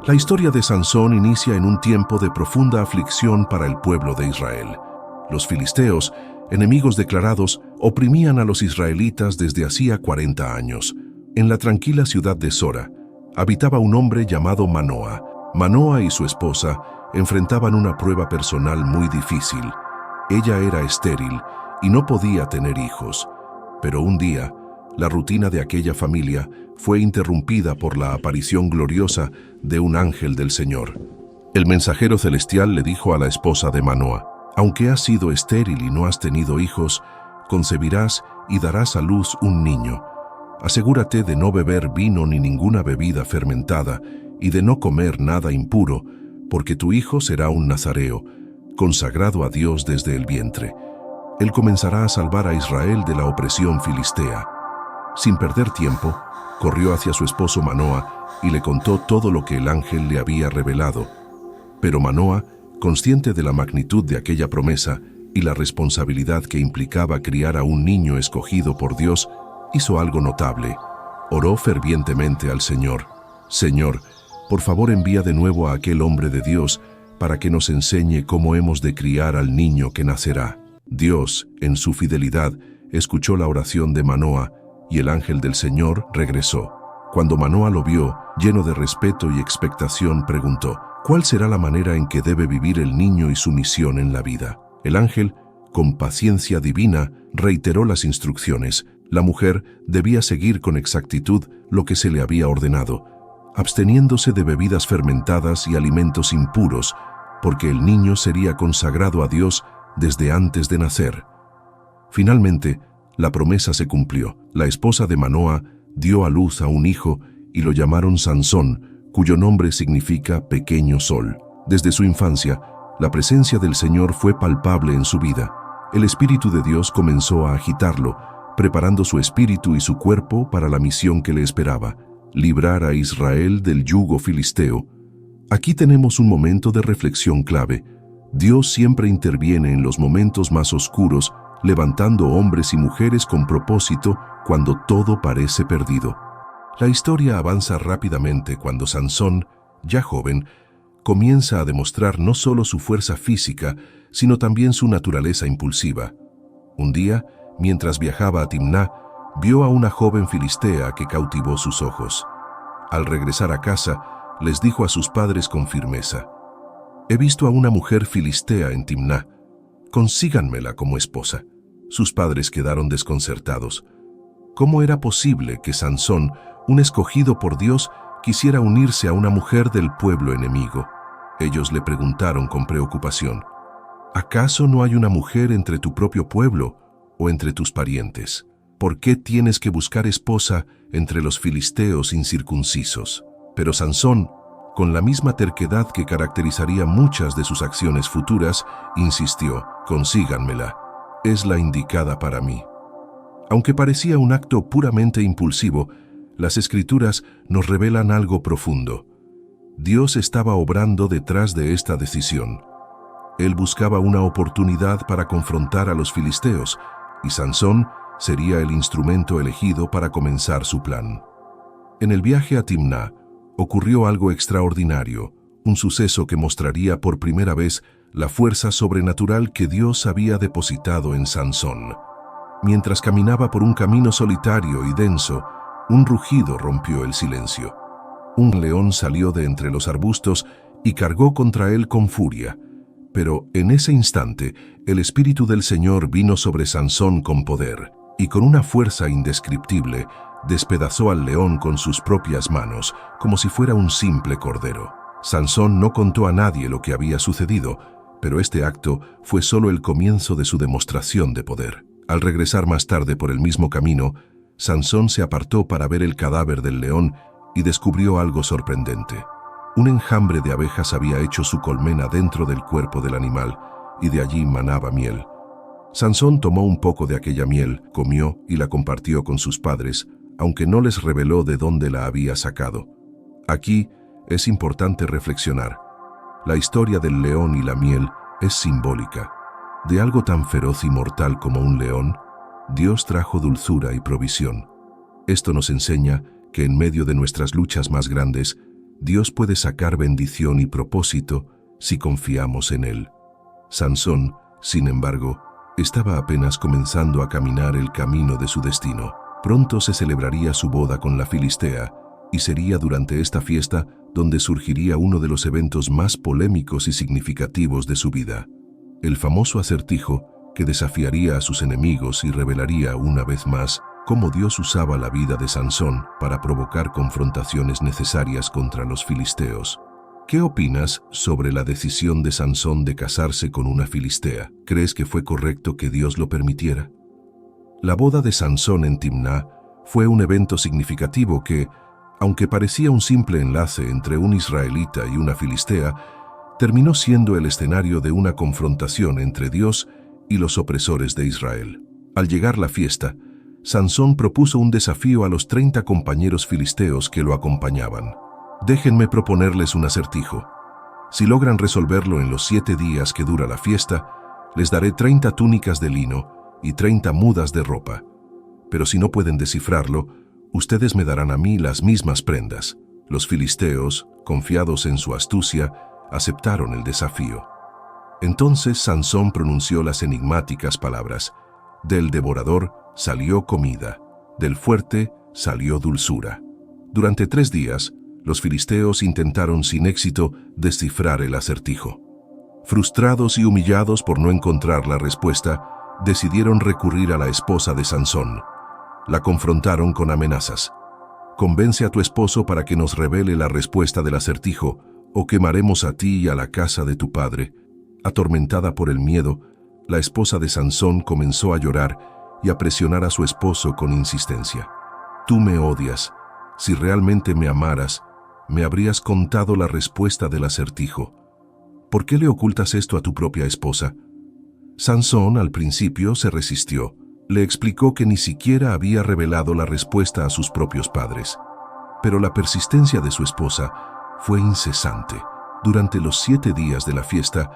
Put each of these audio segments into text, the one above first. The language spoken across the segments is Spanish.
La historia de Sansón inicia en un tiempo de profunda aflicción para el pueblo de Israel. Los filisteos, enemigos declarados, oprimían a los israelitas desde hacía 40 años. En la tranquila ciudad de Sora, habitaba un hombre llamado Manoa. Manoa y su esposa enfrentaban una prueba personal muy difícil. Ella era estéril y no podía tener hijos. Pero un día, la rutina de aquella familia fue interrumpida por la aparición gloriosa de un ángel del Señor. El mensajero celestial le dijo a la esposa de Manoa: «Aunque has sido estéril y no has tenido hijos, concebirás y darás a luz un niño. Asegúrate de no beber vino ni ninguna bebida fermentada y de no comer nada impuro, porque tu hijo será un nazareo, consagrado a Dios desde el vientre. Él comenzará a salvar a Israel de la opresión filistea». Sin perder tiempo, corrió hacia su esposo Manoa y le contó todo lo que el ángel le había revelado. Pero Manoa, consciente de la magnitud de aquella promesa y la responsabilidad que implicaba criar a un niño escogido por Dios, hizo algo notable. Oró fervientemente al Señor: «Señor, por favor envía de nuevo a aquel hombre de Dios para que nos enseñe cómo hemos de criar al niño que nacerá». Dios, en su fidelidad, escuchó la oración de Manoa y el ángel del Señor regresó. Cuando Manoa lo vio, lleno de respeto y expectación, preguntó: «¿Cuál será la manera en que debe vivir el niño y su misión en la vida?». El ángel, con paciencia divina, reiteró las instrucciones. La mujer debía seguir con exactitud lo que se le había ordenado, absteniéndose de bebidas fermentadas y alimentos impuros, porque el niño sería consagrado a Dios desde antes de nacer. Finalmente, la promesa se cumplió. La esposa de Manoa dio a luz a un hijo y lo llamaron Sansón, cuyo nombre significa pequeño sol. Desde su infancia, la presencia del Señor fue palpable en su vida. El Espíritu de Dios comenzó a agitarlo, preparando su espíritu y su cuerpo para la misión que le esperaba: librar a Israel del yugo filisteo. Aquí tenemos un momento de reflexión clave. Dios siempre interviene en los momentos más oscuros, levantando hombres y mujeres con propósito cuando todo parece perdido. La historia avanza rápidamente cuando Sansón, ya joven, comienza a demostrar no solo su fuerza física, sino también su naturaleza impulsiva. Un día, mientras viajaba a Timná, vio a una joven filistea que cautivó sus ojos. Al regresar a casa, les dijo a sus padres con firmeza: «He visto a una mujer filistea en Timná. Consíganmela como esposa». Sus padres quedaron desconcertados. ¿Cómo era posible que Sansón, un escogido por Dios, quisiera unirse a una mujer del pueblo enemigo? Ellos le preguntaron con preocupación: «¿Acaso no hay una mujer entre tu propio pueblo o entre tus parientes? ¿Por qué tienes que buscar esposa entre los filisteos incircuncisos?». Pero Sansón, con la misma terquedad que caracterizaría muchas de sus acciones futuras, insistió: «Consíganmela. Es la indicada para mí». Aunque parecía un acto puramente impulsivo, las Escrituras nos revelan algo profundo. Dios estaba obrando detrás de esta decisión. Él buscaba una oportunidad para confrontar a los filisteos, y Sansón sería el instrumento elegido para comenzar su plan. En el viaje a Timná ocurrió algo extraordinario, un suceso que mostraría por primera vez la fuerza sobrenatural que Dios había depositado en Sansón. Mientras caminaba por un camino solitario y denso, un rugido rompió el silencio. Un león salió de entre los arbustos y cargó contra él con furia. Pero en ese instante, el Espíritu del Señor vino sobre Sansón con poder, y con una fuerza indescriptible, despedazó al león con sus propias manos, como si fuera un simple cordero. Sansón no contó a nadie lo que había sucedido, pero este acto fue solo el comienzo de su demostración de poder. Al regresar más tarde por el mismo camino, Sansón se apartó para ver el cadáver del león y descubrió algo sorprendente. Un enjambre de abejas había hecho su colmena dentro del cuerpo del animal, y de allí manaba miel. Sansón tomó un poco de aquella miel, comió y la compartió con sus padres, aunque no les reveló de dónde la había sacado. Aquí es importante reflexionar. La historia del león y la miel es simbólica. De algo tan feroz y mortal como un león, Dios trajo dulzura y provisión. Esto nos enseña que en medio de nuestras luchas más grandes, Dios puede sacar bendición y propósito si confiamos en Él. Sansón, sin embargo, estaba apenas comenzando a caminar el camino de su destino. Pronto se celebraría su boda con la filistea, y sería durante esta fiesta donde surgiría uno de los eventos más polémicos y significativos de su vida. El famoso acertijo que desafiaría a sus enemigos y revelaría una vez más cómo Dios usaba la vida de Sansón para provocar confrontaciones necesarias contra los filisteos. ¿Qué opinas sobre la decisión de Sansón de casarse con una filistea? ¿Crees que fue correcto que Dios lo permitiera? La boda de Sansón en Timná fue un evento significativo que, aunque parecía un simple enlace entre un israelita y una filistea, terminó siendo el escenario de una confrontación entre Dios y los opresores de Israel. Al llegar la fiesta, Sansón propuso un desafío a los 30 compañeros filisteos que lo acompañaban. Déjenme proponerles un acertijo. Si logran resolverlo en los 7 días que dura la fiesta, les daré 30 túnicas de lino y 30 mudas de ropa. Pero si no pueden descifrarlo, ustedes me darán a mí las mismas prendas. Los filisteos, confiados en su astucia, aceptaron el desafío. Entonces Sansón pronunció las enigmáticas palabras: del devorador salió comida, del fuerte salió dulzura. Durante 3 días, los filisteos intentaron sin éxito descifrar el acertijo. Frustrados y humillados por no encontrar la respuesta, decidieron recurrir a la esposa de Sansón. La confrontaron con amenazas. Convence a tu esposo para que nos revele la respuesta del acertijo, o quemaremos a ti y a la casa de tu padre. Atormentada por el miedo, la esposa de Sansón comenzó a llorar y a presionar a su esposo con insistencia. Tú me odias. Si realmente me amaras, me habrías contado la respuesta del acertijo. ¿Por qué le ocultas esto a tu propia esposa? Sansón al principio se resistió. Le explicó que ni siquiera había revelado la respuesta a sus propios padres. Pero la persistencia de su esposa fue incesante. Durante los 7 días de la fiesta,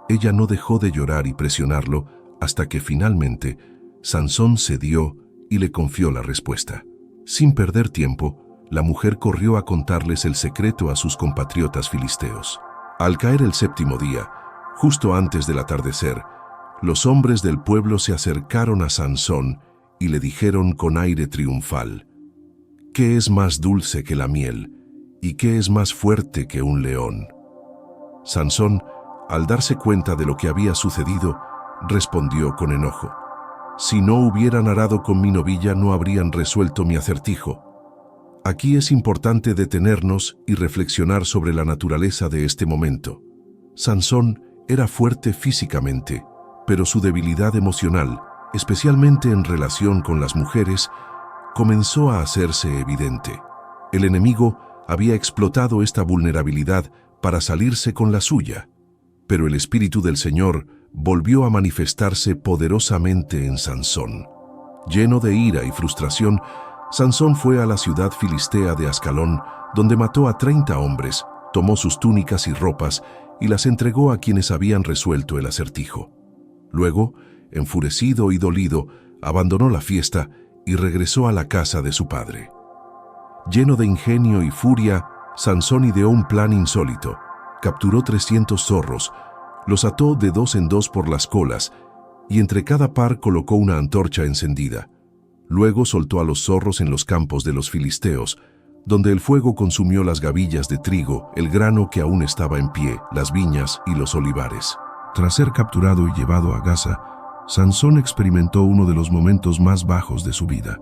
ella no dejó de llorar y presionarlo hasta que finalmente Sansón cedió y le confió la respuesta. Sin perder tiempo, la mujer corrió a contarles el secreto a sus compatriotas filisteos. Al caer el 7º día, justo antes del atardecer, los hombres del pueblo se acercaron a Sansón y le dijeron con aire triunfal: ¿qué es más dulce que la miel? ¿Y qué es más fuerte que un león? Sansón, al darse cuenta de lo que había sucedido, respondió con enojo: si no hubieran arado con mi novilla, no habrían resuelto mi acertijo. Aquí es importante detenernos y reflexionar sobre la naturaleza de este momento. Sansón era fuerte físicamente, pero su debilidad emocional, especialmente en relación con las mujeres, comenzó a hacerse evidente. El enemigo había explotado esta vulnerabilidad para salirse con la suya, pero el Espíritu del Señor volvió a manifestarse poderosamente en Sansón. Lleno de ira y frustración, Sansón fue a la ciudad filistea de Ascalón, donde mató a 30 hombres, tomó sus túnicas y ropas y las entregó a quienes habían resuelto el acertijo. Luego, enfurecido y dolido, abandonó la fiesta y regresó a la casa de su padre. Lleno de ingenio y furia, Sansón ideó un plan insólito. Capturó 300 zorros, los ató de 2 en 2 por las colas y entre cada par colocó una antorcha encendida. Luego soltó a los zorros en los campos de los filisteos, donde el fuego consumió las gavillas de trigo, el grano que aún estaba en pie, las viñas y los olivares. Tras ser capturado y llevado a Gaza, Sansón experimentó uno de los momentos más bajos de su vida.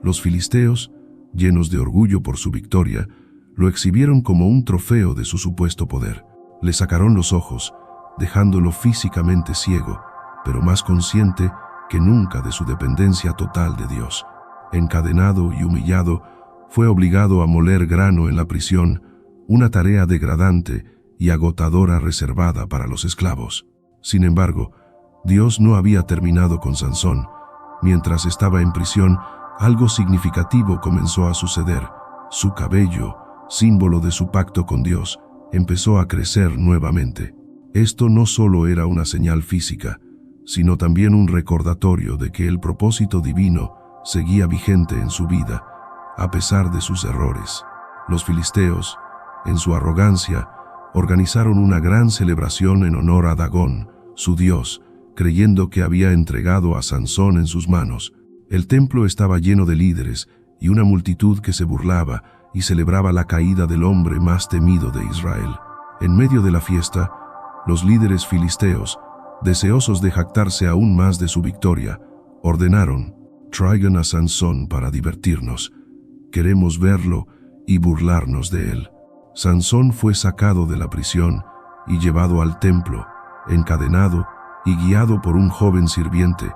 Los filisteos, llenos de orgullo por su victoria, lo exhibieron como un trofeo de su supuesto poder. Le sacaron los ojos, dejándolo físicamente ciego, pero más consciente que nunca de su dependencia total de Dios. Encadenado y humillado, fue obligado a moler grano en la prisión, una tarea degradante y agotadora reservada para los esclavos. Sin embargo, Dios no había terminado con Sansón. Mientras estaba en prisión, algo significativo comenzó a suceder. Su cabello, símbolo de su pacto con Dios, empezó a crecer nuevamente. Esto no solo era una señal física, sino también un recordatorio de que el propósito divino seguía vigente en su vida, a pesar de sus errores. Los filisteos, En su arrogancia, organizaron una gran celebración en honor a Dagón, su dios, creyendo que había entregado a Sansón en sus manos. El templo estaba lleno de líderes y una multitud que se burlaba y celebraba la caída del hombre más temido de Israel. En medio de la fiesta, los líderes filisteos, deseosos de jactarse aún más de su victoria, ordenaron: «Traigan a Sansón para divertirnos. Queremos verlo y burlarnos de él». Sansón fue sacado de la prisión y llevado al templo, encadenado y guiado por un joven sirviente,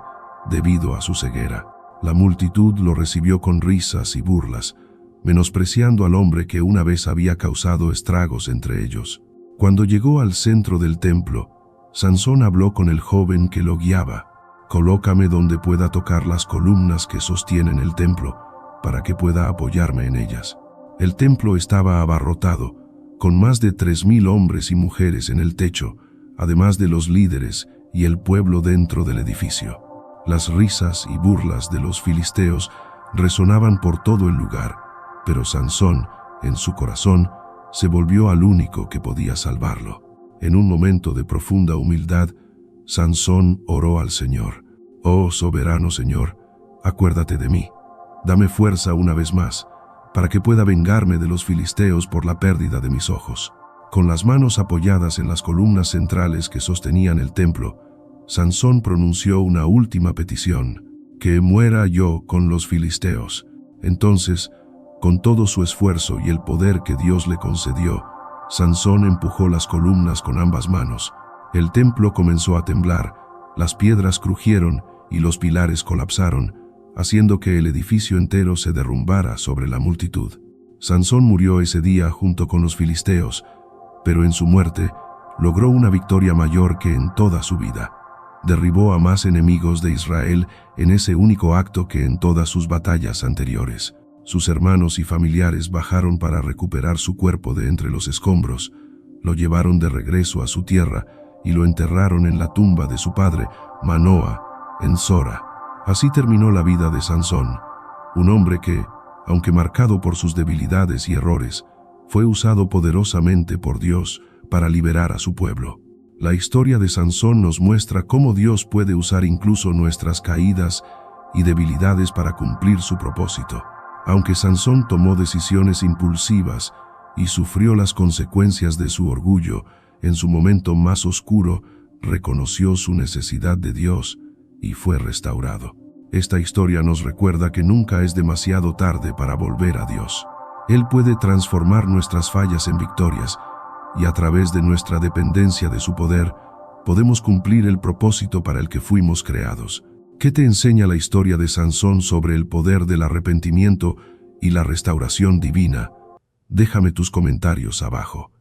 debido a su ceguera. La multitud lo recibió con risas y burlas, menospreciando al hombre que una vez había causado estragos entre ellos. Cuando llegó al centro del templo, Sansón habló con el joven que lo guiaba: «Colócame donde pueda tocar las columnas que sostienen el templo, para que pueda apoyarme en ellas». El templo estaba abarrotado, con más de 3,000 hombres y mujeres en el techo, además de los líderes y el pueblo dentro del edificio. Las risas y burlas de los filisteos resonaban por todo el lugar, pero Sansón, en su corazón, se volvió al único que podía salvarlo. En un momento de profunda humildad, Sansón oró al Señor: «Oh soberano Señor, acuérdate de mí. Dame fuerza una vez más, para que pueda vengarme de los filisteos por la pérdida de mis ojos». Con las manos apoyadas en las columnas centrales que sostenían el templo, Sansón pronunció una última petición: «Que muera yo con los filisteos». Entonces, con todo su esfuerzo y el poder que Dios le concedió, Sansón empujó las columnas con ambas manos. El templo comenzó a temblar, las piedras crujieron y los pilares colapsaron, haciendo que el edificio entero se derrumbara sobre la multitud. Sansón murió ese día junto con los filisteos, pero en su muerte logró una victoria mayor que en toda su vida. Derribó a más enemigos de Israel en ese único acto que en todas sus batallas anteriores. Sus hermanos y familiares bajaron para recuperar su cuerpo de entre los escombros, lo llevaron de regreso a su tierra y lo enterraron en la tumba de su padre, Manoa, en Sora. Así terminó la vida de Sansón, un hombre que, aunque marcado por sus debilidades y errores, fue usado poderosamente por Dios para liberar a su pueblo. La historia de Sansón nos muestra cómo Dios puede usar incluso nuestras caídas y debilidades para cumplir su propósito. Aunque Sansón tomó decisiones impulsivas y sufrió las consecuencias de su orgullo, en su momento más oscuro reconoció su necesidad de Dios y fue restaurado. Esta historia nos recuerda que nunca es demasiado tarde para volver a Dios. Él puede transformar nuestras fallas en victorias, y a través de nuestra dependencia de su poder, podemos cumplir el propósito para el que fuimos creados. ¿Qué te enseña la historia de Sansón sobre el poder del arrepentimiento y la restauración divina? Déjame tus comentarios abajo.